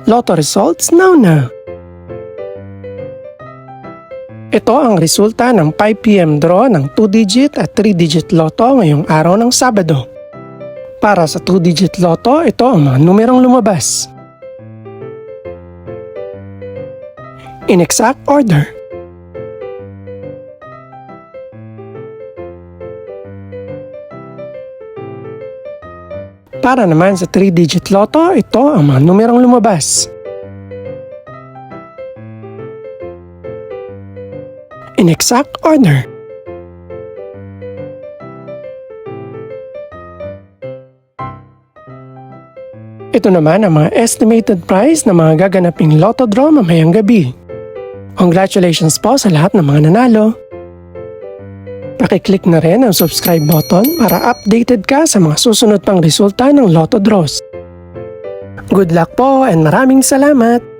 Lotto results now. Ito ang resulta ng 5 PM draw ng 2-digit at 3-digit lotto ngayong araw ng Sabado. Para sa 2-digit lotto, ito ang mga numerong lumabas. In exact order. Para naman sa 3-digit lotto, ito ang mga numerong lumabas. In exact order. Ito naman ang mga estimated price ng mga gaganaping lotto draw mamayang gabi. Congratulations po sa lahat ng mga nanalo. Pakiclick na rin ang subscribe button para updated ka sa mga susunod pang resulta ng lotto draws. Good luck po and maraming salamat!